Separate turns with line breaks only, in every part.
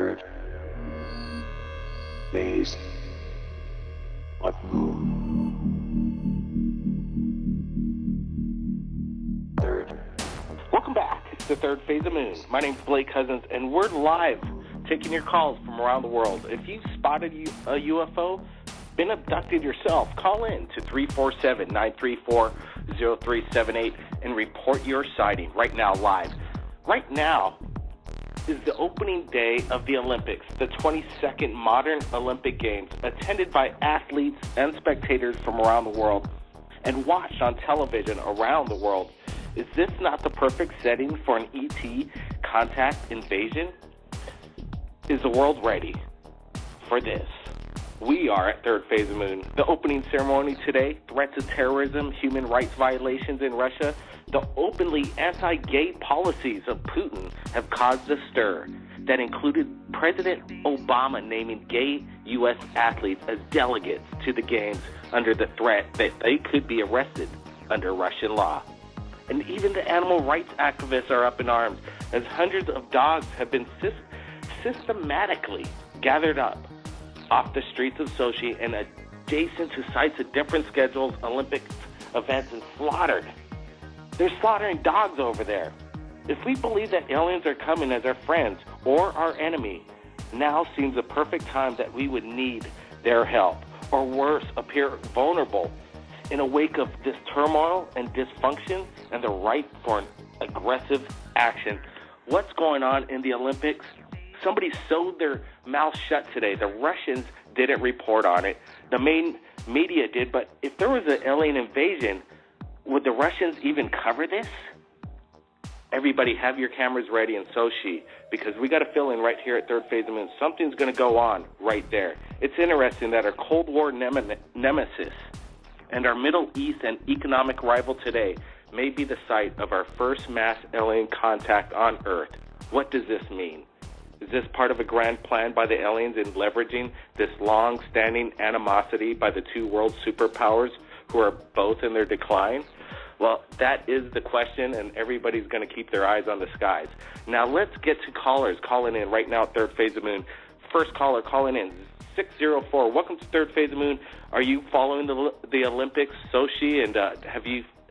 third phase of moon. Third.
Welcome back. It's the third phase of moon. My name's Blake Cousins, and we're live taking your calls from around the world. If you've spotted a UFO, been abducted yourself, call in to 347-934-0378 and report your sighting right now live. Right now is the opening day of the Olympics, the 22nd modern Olympic Games, attended by athletes and spectators from around the world and watched on television around the world. Is this not the perfect setting for an ET contact invasion? Is the world ready for this? We are at third phase of moon. The opening ceremony today, threats of terrorism, human rights violations in Russia, the openly anti-gay policies of Putin have caused a stir that included President Obama naming gay U.S. athletes as delegates to the games under the threat that they could be arrested under Russian law. And even the animal rights activists are up in arms as hundreds of dogs have been systematically gathered up off the streets of Sochi and adjacent to sites of different schedules, Olympic events, and slaughtered. They're slaughtering dogs over there. If we believe that aliens are coming as our friends or our enemy, now seems the perfect time that we would need their help, or worse, appear vulnerable in a wake of this turmoil and dysfunction and the right for an aggressive action. What's going on in the Olympics? Somebody sewed their mouth shut today. The Russians didn't report on it. The main media did, but if there was an alien invasion, would the Russians even cover this? Everybody have your cameras ready in Sochi, because we got a feeling right here at third phase of moon, something's going to go on right there. It's interesting that our Cold War nemesis and our Middle East and economic rival today may be the site of our first mass alien contact on Earth. What does this mean? Is this part of a grand plan by the aliens in leveraging this long-standing animosity by the two world superpowers who are both in their decline? Well, that is the question, and everybody's going to keep their eyes on the skies. Now, let's get to callers calling in right now at third phase of moon. First caller calling in, 604. Welcome to third phase of moon. Are you following the Olympics, Sochi, and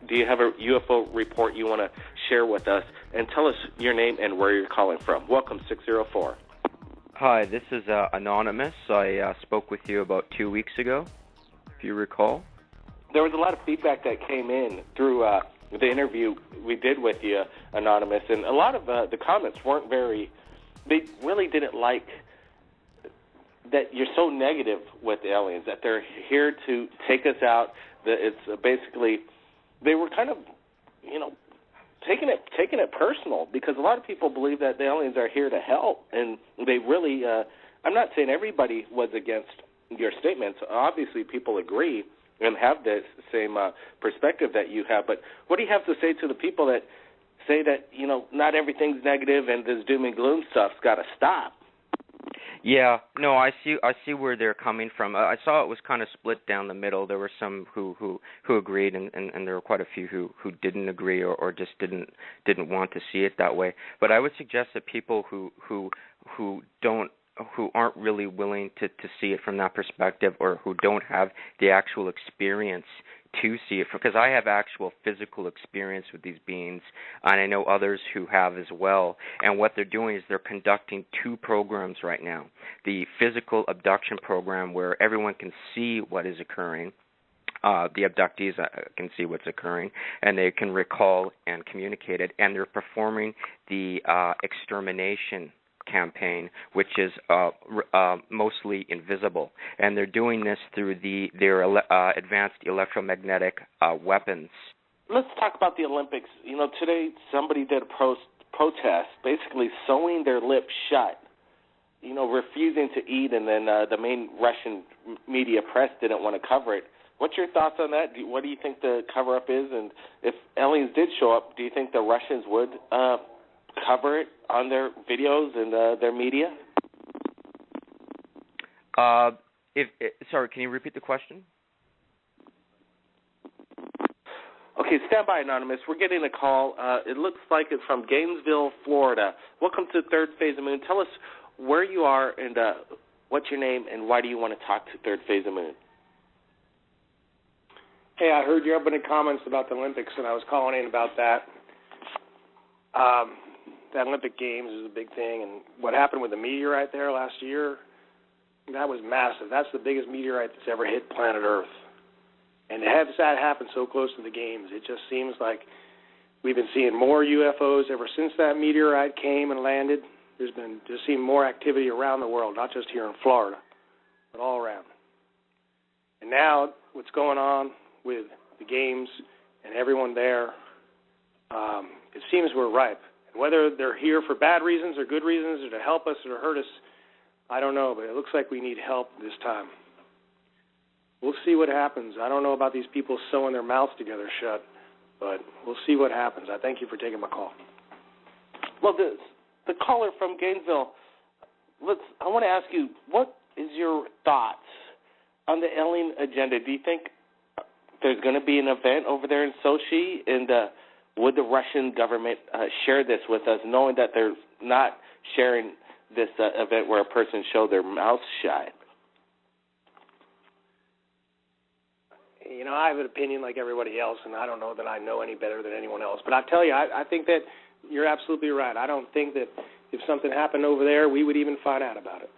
do you have a UFO report you want to share with us? And tell us your name and where you're calling from. Welcome, 604.
Hi, this is Anonymous. I spoke with you about 2 weeks ago, if you recall.
There was a lot of feedback that came in through the interview we did with you, Anonymous, and a lot of the comments weren't they really didn't like that you're so negative with aliens, that they're here to take us out, that it's basically, they were kind of, taking it personal, because a lot of people believe that the aliens are here to help, and they really, I'm not saying everybody was against your statements. Obviously, people agree and have the same perspective that you have, but what do you have to say to the people that say that, not everything's negative and this doom and gloom stuff's got to stop?
Yeah, no, I see where they're coming from. I saw it was kind of split down the middle. There were some who agreed, and there were quite a few who didn't agree or just didn't want to see it that way. But I would suggest that people who aren't really willing to see it from that perspective, or who don't have the actual experience to see it, because I have actual physical experience with these beings, and I know others who have as well. And what they're doing is they're conducting two programs right now. The physical abduction program, where everyone can see what is occurring. The abductees can see what's occurring, and they can recall and communicate it. And they're performing the extermination campaign, which is mostly invisible, and they're doing this through their advanced electromagnetic weapons.
Let's talk about the Olympics. Today somebody did a protest, basically sewing their lips shut, refusing to eat, and then the main Russian media press didn't want to cover it. What's your thoughts on that? What do you think the cover-up is? And if aliens did show up, do you think the Russians would cover it on their videos and their media?
Sorry, can you repeat the question?
Okay, stand by, Anonymous. We're getting a call. It looks like it's from Gainesville, Florida. Welcome to Third Phase of Moon. Tell us where you are and what's your name and why do you want to talk to Third Phase of Moon?
Hey, I heard your opening comments about the Olympics, and I was calling in about that. The Olympic Games is a big thing, and what happened with the meteorite there last year, that was massive. That's the biggest meteorite that's ever hit planet Earth. And to have that happen so close to the Games, it just seems like we've been seeing more UFOs ever since that meteorite came and landed. There's been just seeing more activity around the world, not just here in Florida, but all around. And now what's going on with the Games and everyone there, it seems we're ripe. And whether they're here for bad reasons or good reasons or to help us or to hurt us, I don't know, but it looks like we need help this time. We'll see what happens. I don't know about these people sewing their mouths together shut, but we'll see what happens. I thank you for taking my call.
Well, the caller from Gainesville, I want to ask you, what is your thoughts on the alien agenda? Do you think there's going to be an event over there in Sochi, and would the Russian government share this with us, knowing that they're not sharing this event where a person showed their mouth shut?
You know, I have an opinion like everybody else, and I don't know that I know any better than anyone else. But I tell you, I think that you're absolutely right. I don't think that if something happened over there, we would even find out about it.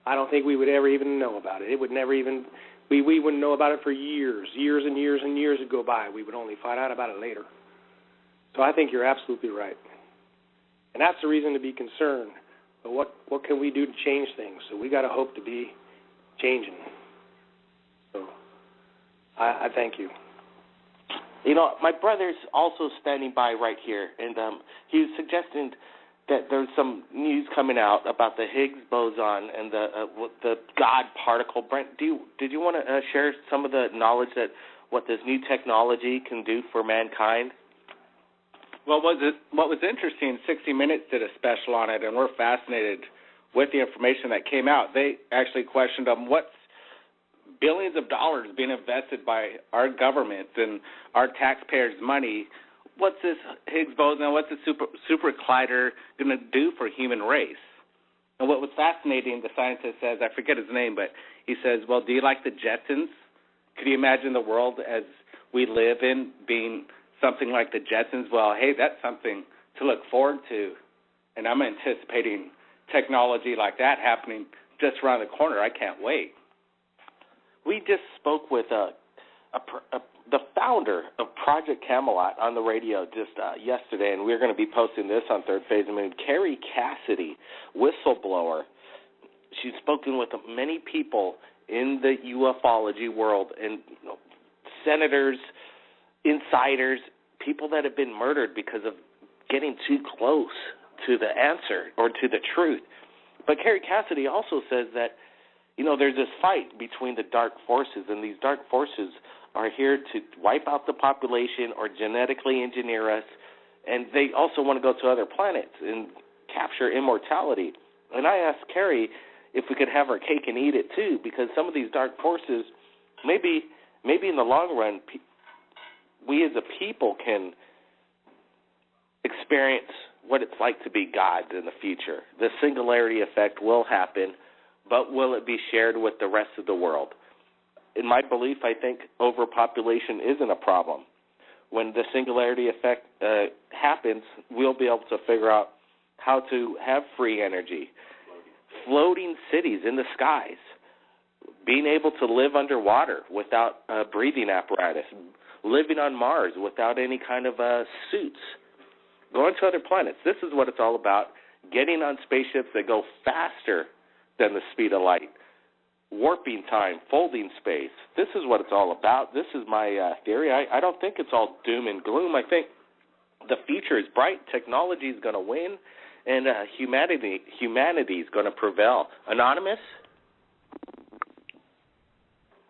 I don't think we would ever even know about it. It would never even, we wouldn't know about it for years and years and years would go by. We would only find out about it later. So I think you're absolutely right. And that's the reason to be concerned. But what can we do to change things? So we got to hope to be changing. So I thank you.
You know, my brother's also standing by right here, and he was suggesting that there's some news coming out about the Higgs boson and the God particle. Brent, did you want to share some of the knowledge that what this new technology can do for mankind?
Well, what was interesting, 60 Minutes did a special on it, and we're fascinated with the information that came out. They actually questioned what's billions of dollars being invested by our government and our taxpayers' money. What's this Higgs boson, what's the super collider going to do for human race? And what was fascinating, the scientist says, I forget his name, but he says, well, do you like the Jetsons? Could you imagine the world as we live in being something like the Jetsons? Well, hey, that's something to look forward to. And I'm anticipating technology like that happening just around the corner. I can't wait.
We just spoke with the founder of Project Camelot on the radio just yesterday, and we're going to be posting this on Third Phase of Moon. Carrie Cassidy, whistleblower. She's spoken with many people in the ufology world, and senators, insiders, people that have been murdered because of getting too close to the answer or to the truth. But Carrie Cassidy also says that, there's this fight between the dark forces, and these dark forces are here to wipe out the population or genetically engineer us, and they also want to go to other planets and capture immortality. And I asked Carrie if we could have our cake and eat it too, because some of these dark forces, maybe in the long run, we as a people can experience what it's like to be gods in the future. The singularity effect will happen, but will it be shared with the rest of the world? In my belief, I think overpopulation isn't a problem. When the singularity effect happens, we'll be able to figure out how to have free energy, floating cities in the skies, being able to live underwater without a breathing apparatus, living on Mars without any kind of suits, going to other planets. This is what it's all about, getting on spaceships that go faster than the speed of light, warping time, folding space. This is what it's all about. This is my theory. I don't think it's all doom and gloom. I think the future is bright. Technology is going to win, and humanity is going to prevail. Anonymous?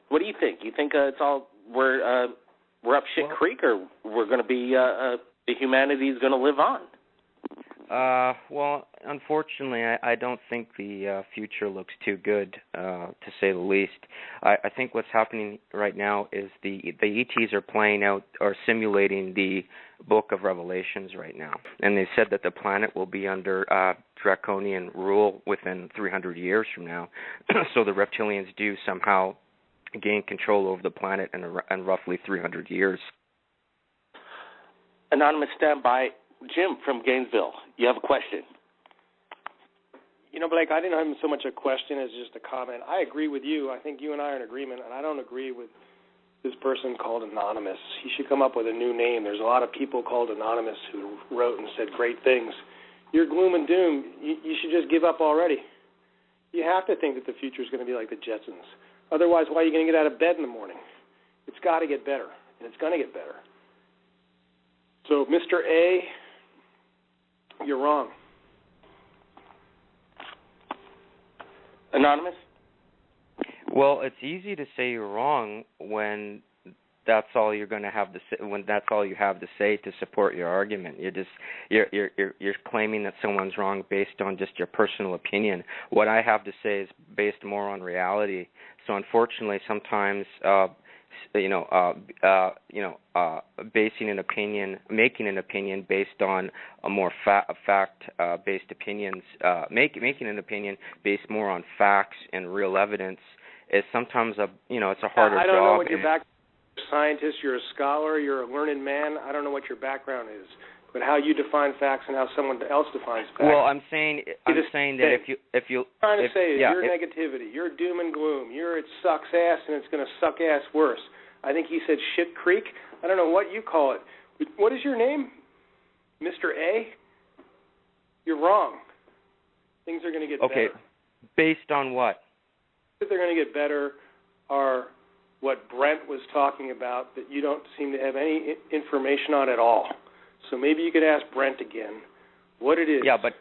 What do you think? You think it's all we're up shit creek, or we're going to be the humanity is going to live on?
Well, unfortunately, I don't think the future looks too good, to say the least. I think what's happening right now is the ETs are playing out or simulating the Book of Revelations right now, and they said that the planet will be under draconian rule within 300 years from now. So the reptilians do somehow gain control over the planet in roughly 300 years.
Anonymous, stand by. Jim from Gainesville, you have a question.
You know, Blake, I didn't have so much a question as just a comment. I agree with you. I think you and I are in agreement, and I don't agree with this person called Anonymous. He should come up with a new name. There's a lot of people called Anonymous who wrote and said great things. You're gloom and doom. You should just give up already. You have to think that the future is going to be like the Jetsons. Otherwise, why are you going to get out of bed in the morning? It's got to get better, and it's going to get better. So, Mr. A, you're wrong.
Anonymous?
Well, it's easy to say you're wrong when that's all you're going to have to say, when that's all you have to say to support your argument. You're claiming that someone's wrong based on just your personal opinion. What I have to say is based more on reality. So unfortunately, sometimes basing an opinion, making an opinion based on a more fact-based opinions, making an opinion based more on facts and real evidence is sometimes it's a harder job.
I don't know what your background is. You're a scientist, you're a scholar, you're a learned man. I don't know what your background is, but how you define facts and how someone else defines facts.
Well, I'm saying that if you
trying to say is your negativity, your doom and gloom, it sucks ass and it's going to suck ass worse. I think he said shit creek. I don't know what you call it. What is your name? Mr. A? You're wrong. Things are going to get better.
Okay. Based on what?
They're going to get better are what Brent was talking about that you don't seem to have any information on at all. So maybe you could ask Brent again what it is.
Yeah, but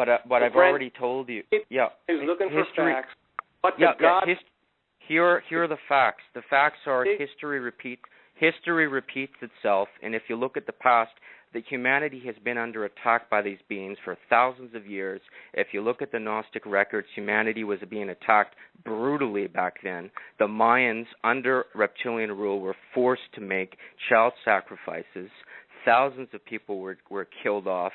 I've
Brent,
already told you. Yeah.
He's looking for facts.
Here are the facts. The facts are history repeats itself, and if you look at the past, that humanity has been under attack by these beings for thousands of years. If you look at the Gnostic records, humanity was being attacked brutally back then. The Mayans, under reptilian rule, were forced to make child sacrifices. Thousands of people were killed off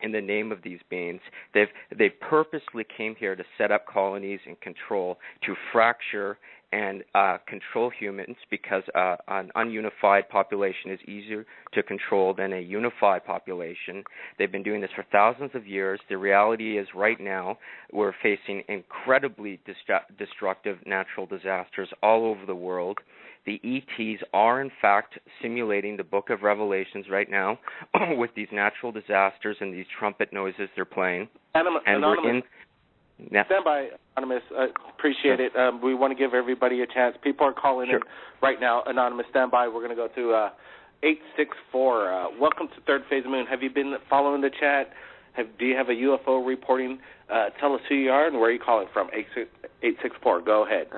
in the name of these beings. They purposely came here to set up colonies and control, to fracture and control humans, because an ununified population is easier to control than a unified population. They've been doing this for thousands of years. The reality is right now we're facing incredibly destructive natural disasters all over the world. The ETs are, in fact, simulating the Book of Revelations right now with these natural disasters and these trumpet noises they're playing.
Anonymous. Stand by, Anonymous. Appreciate it. We want to give everybody a chance. People are calling in right now. Anonymous, stand by. We're going to go to 864. Welcome to Third Phase of Moon. Have you been following the chat? Do you have a UFO reporting? Tell us who you are and where you're calling from. 864. Go ahead.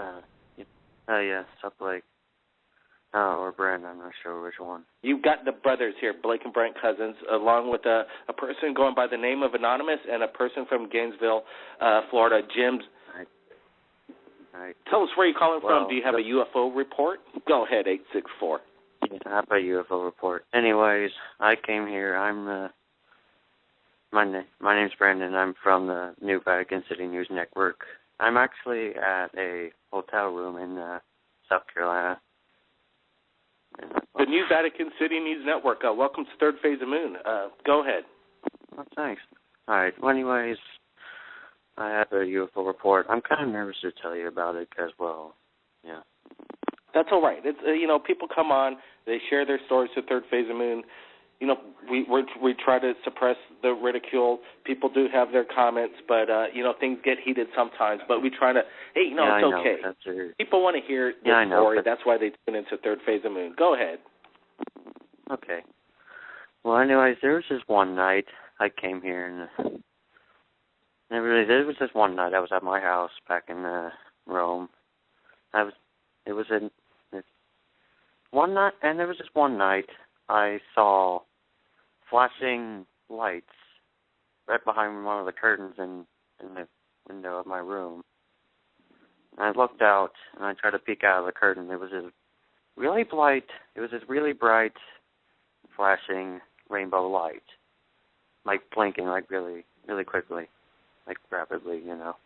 Yes, up Blake. Or Brent, I'm not sure which one.
You've got the brothers here, Blake and Brent Cousins, along with a person going by the name of Anonymous and a person from Gainesville, Florida, Jim's.
Right.
Tell us where you're calling from. Do you have a UFO report? Go ahead, 864.
Yeah, I have a UFO report. Anyways, I came here. My name's Brandon. I'm from the New Vatican City News Network. I'm actually at a hotel room in South Carolina.
The New Vatican City News Network. Welcome to Third Phase of Moon. Go ahead.
Oh, thanks. All right. Well, anyways, I have a UFO report. I'm kind of nervous to tell you about it because, yeah.
That's all right. It's people come on, they share their stories to Third Phase of Moon. We try to suppress the ridicule. People do have their comments, but things get heated sometimes. But we try to, it's okay. People want to hear the story. That's why they tune into Third Phase of Moon. Go ahead.
Okay. Well, anyways, there was this one night I came here, and there was this one night I was at my house back in Rome. There was this one night I saw flashing lights right behind one of the curtains in the window of my room. And I looked out, and I tried to peek out of the curtain. It was this really bright, flashing rainbow light, like blinking, like really, really quickly, like rapidly, you know.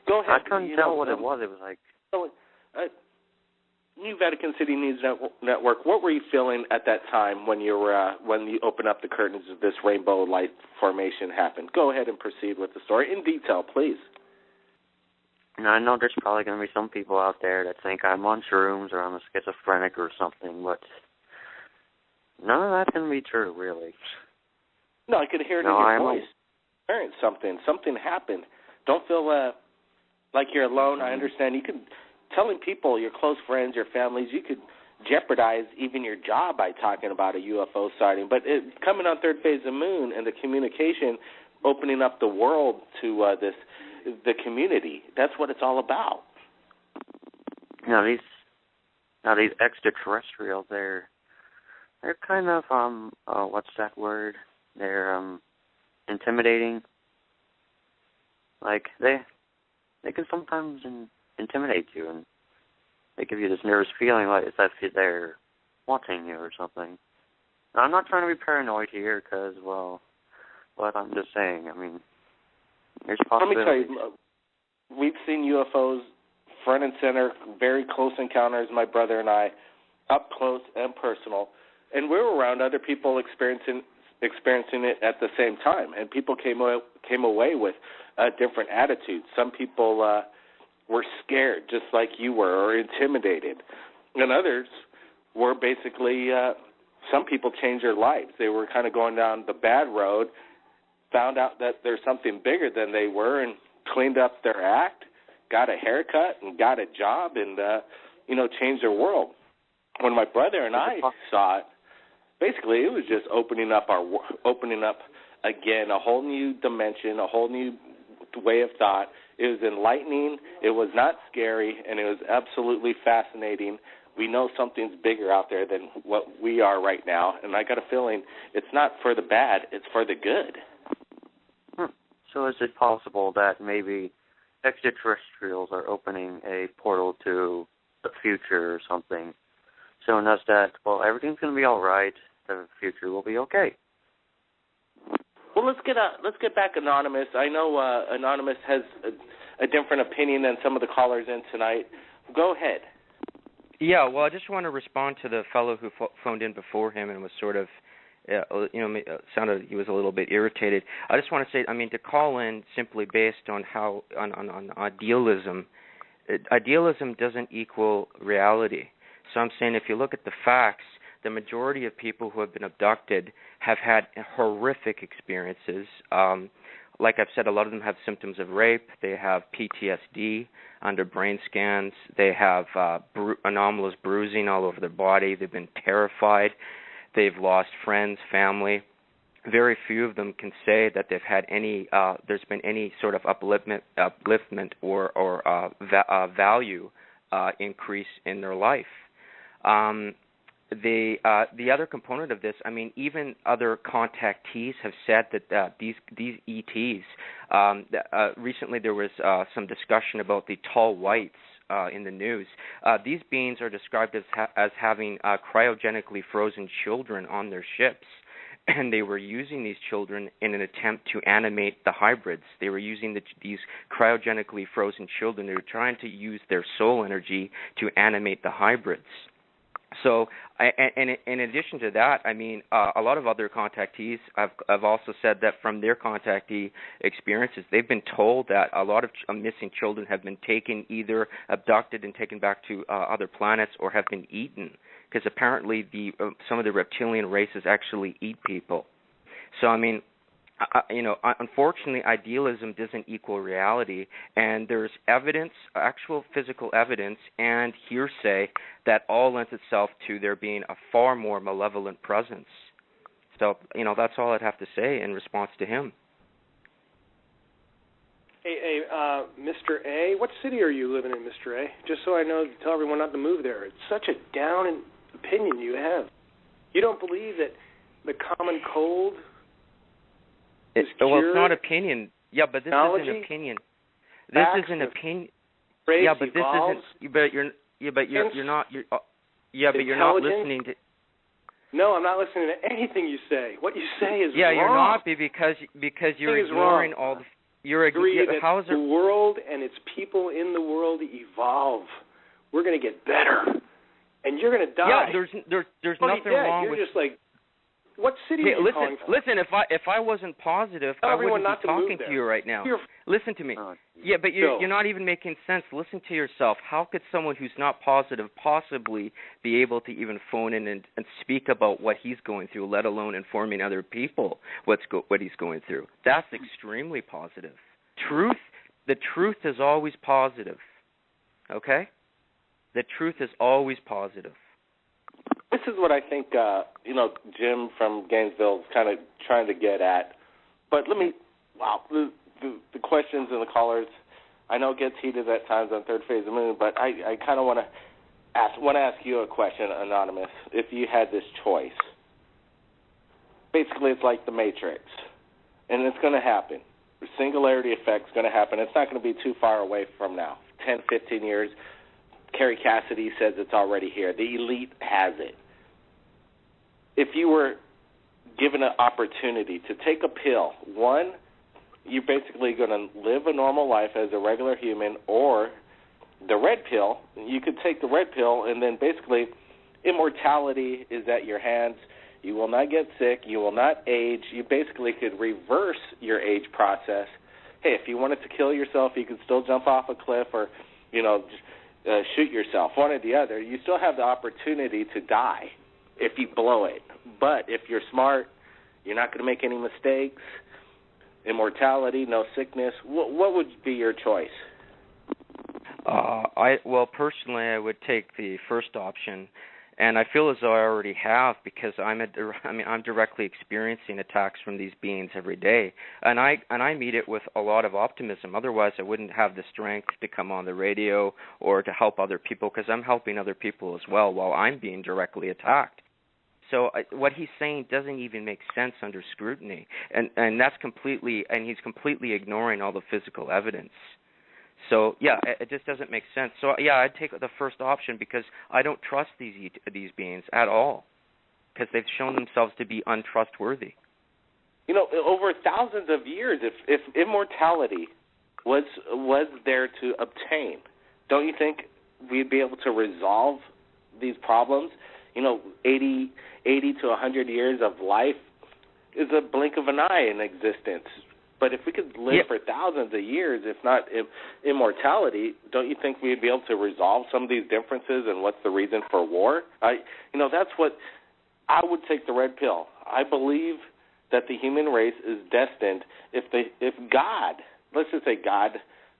Go ahead.
I couldn't tell what it was. It was like...
New Vatican City News Network, what were you feeling at that time when you opened up the curtains of this rainbow light formation happened? Go ahead and proceed with the story in detail, please.
Now, I know there's probably going to be some people out there that think I'm on shrooms or I'm a schizophrenic or something, but none of that's going to be true, really.
No, I could hear it in your voice. Experienced something. Something happened. Don't feel like you're alone. I understand. You could... Telling people, your close friends, your families, you could jeopardize even your job by talking about a UFO sighting. But coming on third phase of moon and the communication, opening up the world to the community, that's what it's all about.
Now these extraterrestrials, they're kind of what's that word? They're intimidating. Like they can sometimes intimidate you, and they give you this nervous feeling like as if they're watching you or something. Now, I'm not trying to be paranoid here, because, well, but I'm just saying, I mean, there's possibilities.
Let me tell you, we've seen UFOs front and center, very close encounters, my brother and I, up close and personal, and we were around other people experiencing it at the same time, and people came away with different attitudes. Some people were scared, just like you were, or intimidated. And others were basically, some people changed their lives. They were kind of going down the bad road, found out that there's something bigger than they were, and cleaned up their act, got a haircut, and got a job, and, changed their world. When my brother and I saw it, basically it was just opening up again, a whole new dimension, a whole new way of thought. It was enlightening, it was not scary, and it was absolutely fascinating. We know something's bigger out there than what we are right now, and I got a feeling it's not for the bad, it's for the good.
So is it possible that maybe extraterrestrials are opening a portal to the future or something, showing us that, well, everything's going to be all right, the future will be okay?
Well, let's get back Anonymous. I know Anonymous has a different opinion than some of the callers in tonight. Go ahead.
Yeah, well, I just want to respond to the fellow who phoned in before him and was sort of, sounded he was a little bit irritated. I just want to say, to call in simply based on on idealism. Idealism doesn't equal reality. So I'm saying if you look at the facts, the majority of people who have been abducted have had horrific experiences. Like I've said, a lot of them have symptoms of rape. They have PTSD under brain scans. They have anomalous bruising all over their body. They've been terrified. They've lost friends, family. Very few of them can say that they've had any. There's been any sort of upliftment or value increase in their life. The other component of this, even other contactees have said that these ETs. Recently, there was some discussion about the tall whites in the news. These beings are described as having cryogenically frozen children on their ships, and they were using these children in an attempt to animate the hybrids. They were using these cryogenically frozen children. They were trying to use their soul energy to animate the hybrids. So, and in addition to that, a lot of other contactees have also said that from their contactee experiences, they've been told that a lot of missing children have been taken, either abducted and taken back to other planets, or have been eaten, because apparently some of the reptilian races actually eat people. So, unfortunately, idealism doesn't equal reality, and there's evidence, actual physical evidence, and hearsay that all lends itself to there being a far more malevolent presence. So, that's all I'd have to say in response to him.
Hey, Mr. A, what city are you living in, Mr. A? Just so I know to tell everyone not to move there. It's such a down opinion you have. You don't believe that the common cold is
well,
cured.
it's not opinion. Yeah, but this
Technology,
isn't opinion. This
facts,
isn't opinion.
race
Yeah, but
evolves.
this isn't. But you're. Yeah, but you're not. Yeah, but you're not listening to.
No, I'm not listening to anything you say. What you say is
yeah,
wrong.
you're not because you're ignoring all the. You're
agree that
how is
the world and its people in the world evolve. We're going to get better, and you're going to die.
Yeah, there's nothing
dead.
wrong
you're
with.
You're just like, what city are you calling from?
Listen. If I wasn't positive,
Tell
I
everyone
wouldn't
not
be
to
talking
move
to you right now. Listen to me.
Oh,
yeah, but you're not even making sense. Listen to yourself. How could someone who's not positive possibly be able to even phone in and speak about what he's going through, let alone informing other people what he's going through? That's extremely positive. The truth is always positive. Okay? The truth is always positive.
This is what I think, Jim from Gainesville is kind of trying to get at. But the questions and the callers, I know it gets heated at times on Third Phase of the Moon, but I kind of want to ask you a question, Anonymous. If you had this choice, basically it's like the Matrix, and it's going to happen. The singularity effect is going to happen. It's not going to be too far away from now, 10, 15 years. Kerry Cassidy says it's already here. The elite has it. If you were given an opportunity to take a pill, one, you're basically going to live a normal life as a regular human, or the red pill, you could take the red pill and then basically immortality is at your hands. You will not get sick. You will not age. You basically could reverse your age process. Hey, if you wanted to kill yourself, you could still jump off a cliff or, shoot yourself, one or the other. You still have the opportunity to die if you blow it. But if you're smart, you're not going to make any mistakes, immortality, no sickness, what would be your choice?
Personally, I would take the first option, and I feel as though I already have because I'm directly experiencing attacks from these beings every day, and I meet it with a lot of optimism. Otherwise, I wouldn't have the strength to come on the radio or to help other people because I'm helping other people as well while I'm being directly attacked. So what he's saying doesn't even make sense under scrutiny, and that's completely, and he's completely ignoring all the physical evidence. So yeah, it just doesn't make sense. So yeah, I'd take the first option because I don't trust these beings at all because they've shown themselves to be untrustworthy.
Over thousands of years, if immortality was there to obtain, don't you think we'd be able to resolve these problems? 80 to 100 years of life is a blink of an eye in existence. But if we could live for thousands of years, if not immortality, don't you think we'd be able to resolve some of these differences and what's the reason for war? That's what I would take the red pill. I believe that the human race is destined, if God, let's just say God,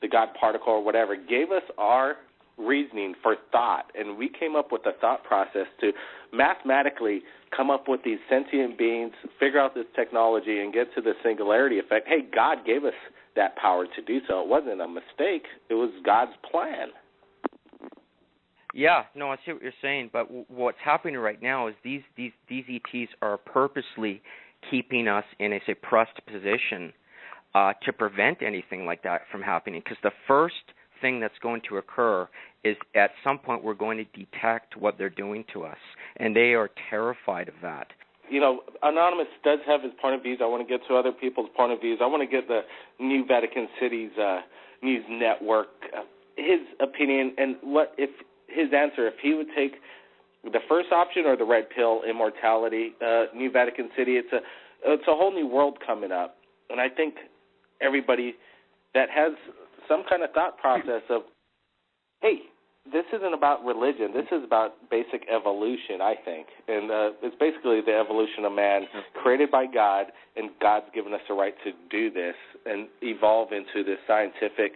the God particle or whatever, gave us our reasoning for thought, and we came up with a thought process to mathematically come up with these sentient beings, figure out this technology, and get to the singularity effect. Hey, God gave us that power to do so. It wasn't a mistake. It was God's plan.
Yeah, no, I see what you're saying, but what's happening right now is these ETs are purposely keeping us in a suppressed position to prevent anything like that from happening, because the first thing that's going to occur is at some point we're going to detect what they're doing to us, and they are terrified of that.
Anonymous does have his point of views. I want to get to other people's point of views. I want to get the New Vatican City's news network, his opinion, and what if his answer, if he would take the first option or the red pill, immortality, New Vatican City. It's a whole new world coming up, and I think everybody that has some kind of thought process of, hey, this isn't about religion. This is about basic evolution, I think. And it's basically the evolution of man created by God, and God's given us the right to do this and evolve into this scientific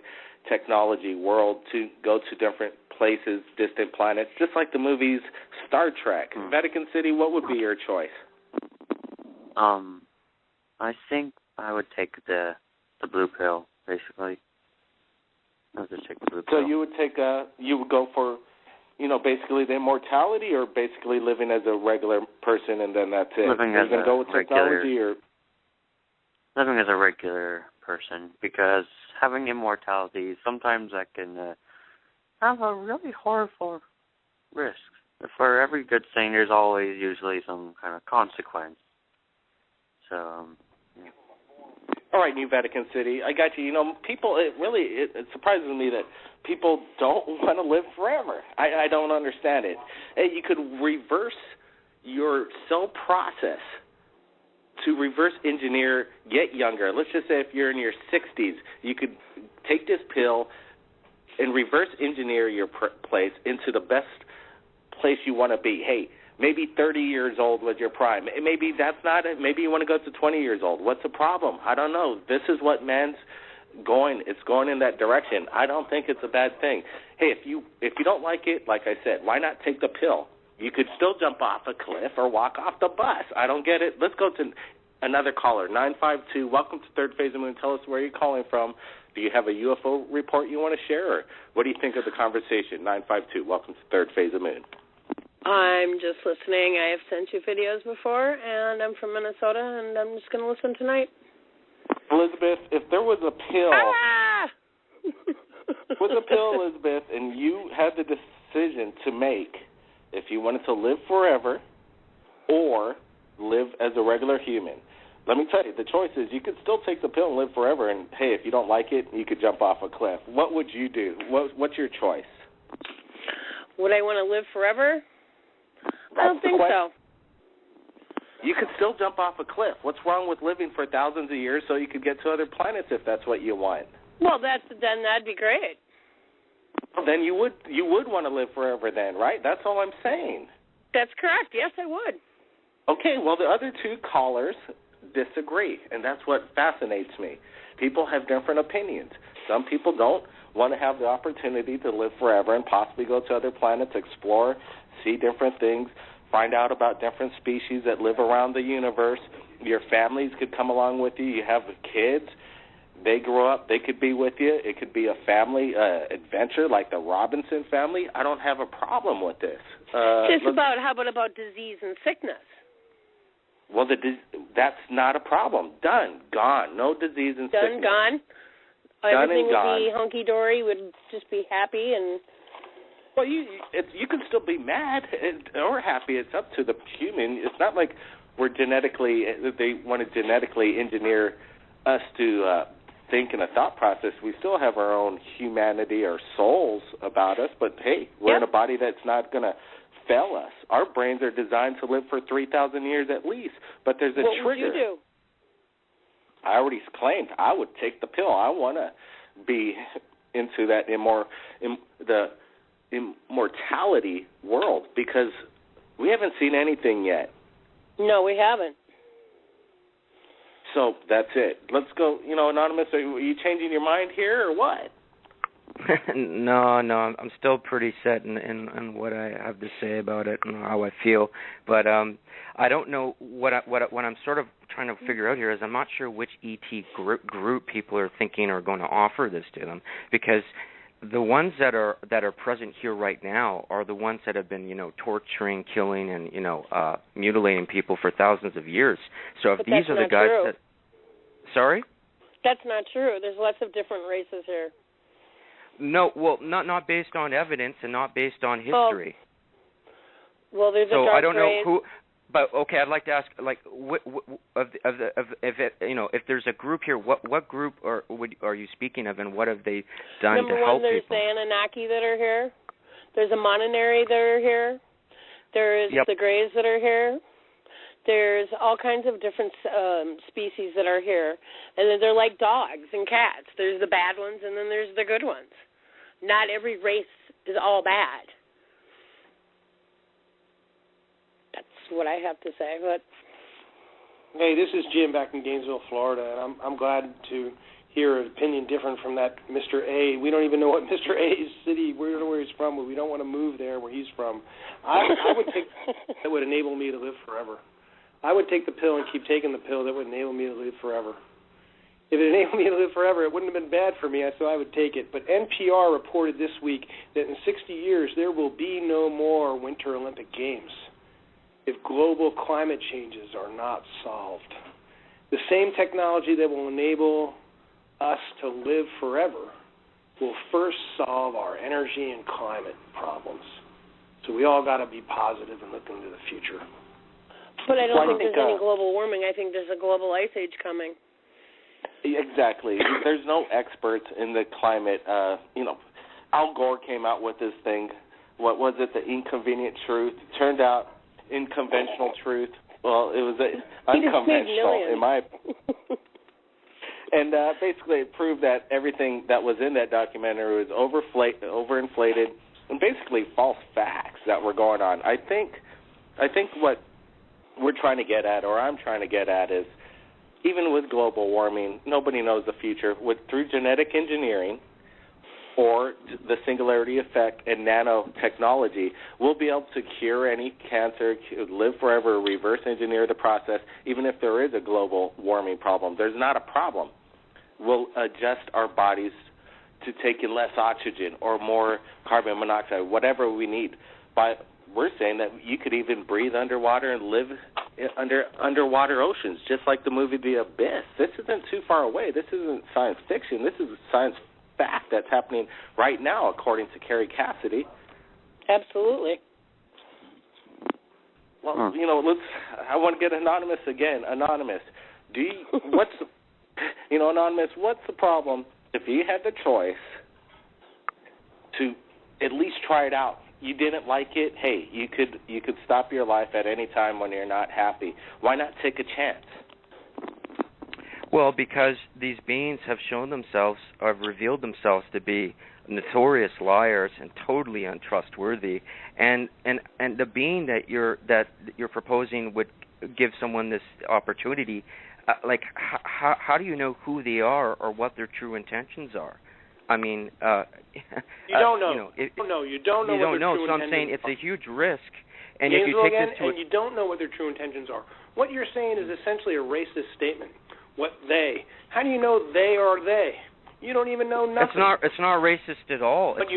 technology world to go to different places, distant planets, just like the movies Star Trek. Vatican City, what would be your choice?
I think I would take the blue pill, basically. I'll just take the blue pill.
So you would go for basically the immortality, or basically living as a regular person and then that's it?
Living as
go with technology, or
living as a regular person, because having immortality, sometimes that can have a really horrible risk. For every good thing, there's always usually some kind of consequence. So, yeah.
All right, New Vatican City, I got you. People, it surprises me that people don't want to live forever. I don't understand it. Hey, you could reverse your cell process to reverse engineer, get younger. Let's just say if you're in your 60s, you could take this pill and reverse engineer your place into the best place you want to be. Hey, maybe 30 years old was your prime. Maybe that's not it. Maybe you want to go to 20 years old. What's the problem? I don't know. This is what man's going. It's going in that direction. I don't think it's a bad thing. Hey, if you don't like it, like I said, why not take the pill? You could still jump off a cliff or walk off the bus. I don't get it. Let's go to another caller, 952. Welcome to Third Phase of Moon. Tell us where you're calling from. Do you have a UFO report you want to share, or what do you think of the conversation? 952. Welcome to Third Phase of Moon.
I'm just listening. I have sent you videos before, and I'm from Minnesota, and I'm just going to listen tonight.
Elizabeth, if there was a pill, Elizabeth, and you had the decision to make if you wanted to live forever or live as a regular human, let me tell you, the choice is you could still take the pill and live forever, and, hey, if you don't like it, you could jump off a cliff. What would you do? What's your choice?
Would I want to live forever? I don't think so.
You could still jump off a cliff. What's wrong with living for thousands of years so you could get to other planets if that's what you want?
Well, then that'd be great.
Well, then you would want to live forever then, right? That's all I'm saying.
That's correct. Yes, I would.
Okay, well, the other two callers disagree, and that's what fascinates me. People have different opinions. Some people don't want to have the opportunity to live forever and possibly go to other planets, explore, see different things, find out about different species that live around the universe. Your families could come along with you. You have kids. They grow up. They could be with you. It could be a family adventure like the Robinson family. I don't have a problem with this.
How about disease and sickness?
Well, that's not a problem. Done. Gone. No disease and sickness.
Gone? Everything would be hunky-dory, would just be happy and...
Well, you can still be mad or happy. It's up to the human. It's not like they want to genetically engineer us to think in a thought process. We still have our own humanity, our souls about us, but, hey, we're in a body that's not going to fail us. Our brains are designed to live for 3,000 years at least, but there's a trigger. What would you do? I already claimed I would take the pill. I want to be into that the immortality world because we haven't seen anything yet.
No, we haven't.
So that's it. Let's go. Anonymous, are you changing your mind here or what?
No, I'm still pretty set in what I have to say about it and how I feel. But I don't know what I'm sort of trying to figure out here is I'm not sure which ET group people are thinking are going to offer this to them, because the ones that are present here right now are the ones that have been torturing, killing, and mutilating people for thousands of years. So if
but
these are the guys
true.
that, sorry,
that's not true. There's lots of different races here.
No, well, not based on evidence and not based on history.
Well, there's a dark
I don't
race.
know who. But okay, I'd like to ask, if there's a group here, what group are you speaking of, and what have they done
Number
to help
one, there's
people?
the Anunnaki that are here. There's a Montanari that are here. There's the Greys that are here. There's all kinds of different species that are here, and then they're like dogs and cats. There's the bad ones, and then there's the good ones. Not every race is all bad. That's what I have to say. But
hey, this is Jim back in Gainesville, Florida, and I'm glad to hear an opinion different from that Mr. A. We don't even know what Mr. A's city, we don't know where he's from, but we don't want to move there where he's from. I would take that would enable me to live forever. I would take the pill and keep taking the pill that would enable me to live forever. If it enabled me to live forever, it wouldn't have been bad for me, so I would take it. But NPR reported this week that in 60 years there will be no more Winter Olympic Games if global climate changes are not solved. The same technology that will enable us to live forever will first solve our energy and climate problems. So we all got to be positive and look into the future.
But I don't think there's any global warming. I think there's a global ice age coming.
Exactly. There's no experts in the climate. Al Gore came out with this thing. What was it? The inconvenient truth. It turned out unconventional truth. Well, it was unconventional in my opinion. And basically it proved that everything that was in that documentary was overinflated and basically false facts that were going on. I think what we're trying to get at, or I'm trying to get at, is even with global warming, nobody knows the future. Through genetic engineering or the singularity effect and nanotechnology, we'll be able to cure any cancer, live forever, reverse engineer the process, even if there is a global warming problem. There's not a problem. We'll adjust our bodies to take in less oxygen or more carbon monoxide, whatever we need. But we're saying that you could even breathe underwater and live underwater oceans, just like the movie The Abyss. This isn't too far away. This isn't science fiction. This is science fact that's happening right now, according to Carrie Cassidy.
Absolutely.
Well, I want to get anonymous again. Anonymous, Anonymous, what's the problem if you had the choice to at least try it out? You didn't like it, hey, you could stop your life at any time when you're not happy. Why not take a chance?
Well, because these beings have revealed themselves to be notorious liars and totally untrustworthy. And the being that you're proposing would give someone this opportunity. How do you know who they are or what their true intentions are? I mean,
you don't know. You don't know.
You don't know. So I'm saying it's a huge risk. And if you take this to
you don't know what their true intentions are. What you're saying is essentially a racist statement. What they? How do you know they are they? You don't even know nothing.
It's not racist at all.
But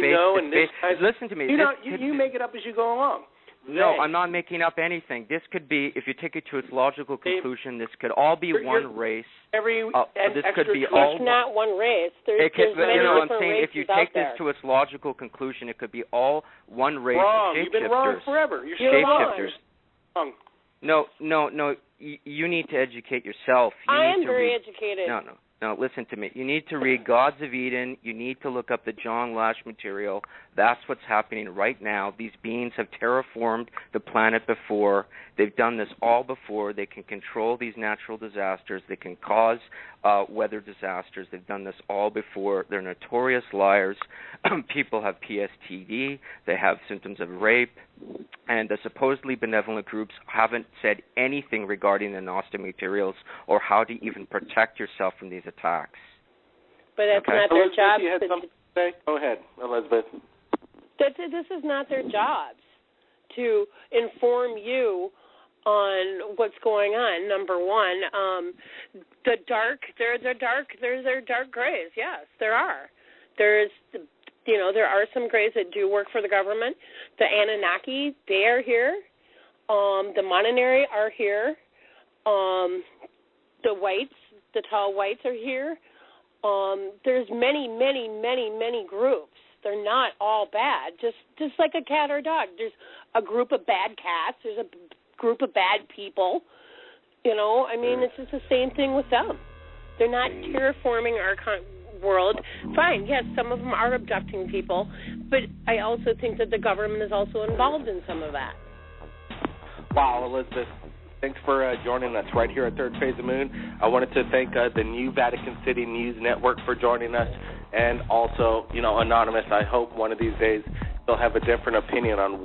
listen to me.
You make it up as you go along.
No, I'm not making up anything. This could be, if you take it to its logical conclusion, this could all be one race. This could be all.
It's not one race. There's many
I'm
different
saying
races
if you take this
out
to its logical conclusion, it could be all one race.
Wrong.
Of
You've been wrong forever. You're
shapeshifters.
Wrong.
No. You need to educate yourself.
I am very educated.
No, listen to me. You need to read Gods of Eden. You need to look up the John Lash material. That's what's happening right now. These beings have terraformed the planet before. They've done this all before. They can control these natural disasters. They can cause weather disasters. They've done this all before. They're notorious liars. People have PSTD. They have symptoms of rape. And the supposedly benevolent groups haven't said anything regarding the Gnostic materials or how to even protect yourself from these attacks.
But that's not their job.
You had something to say? Go ahead, Elizabeth.
This is not their jobs to inform you on what's going on. Number one, there's dark grays. Yes, there are. There are some grays that do work for the government. The Anunnaki, they are here. The Montanari are here. The whites, the tall whites are here. There's many groups. They're not all bad. Just like a cat or a dog. There's a group of bad cats. There's a group of bad people. It's just the same thing with them. They're not terraforming our world. Fine, yes, some of them are abducting people, but I also think that the government is also involved in some of that.
Wow, Elizabeth, thanks for joining us right here at Third Phase of Moon. I wanted to thank the New Vatican City News Network for joining us, and also, Anonymous, I hope one of these days they'll have a different opinion on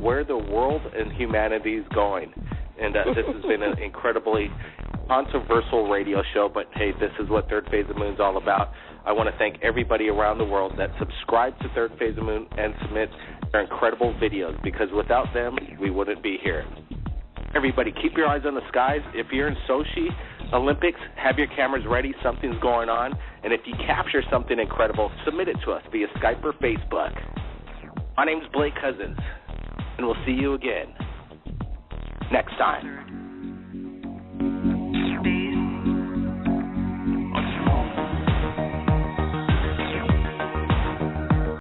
where the world and humanity is going. And this has been an incredibly controversial radio show, but hey, this is what Third Phase of Moon is all about. I want to thank everybody around the world that subscribe to Third Phase of Moon and submit their incredible videos, because without them, we wouldn't be here. Everybody, keep your eyes on the skies. If you're in Sochi, Olympics, have your cameras ready. Something's going on. And if you capture something incredible, submit it to us via Skype or Facebook. My name's Blake Cousins, and we'll see you again next time.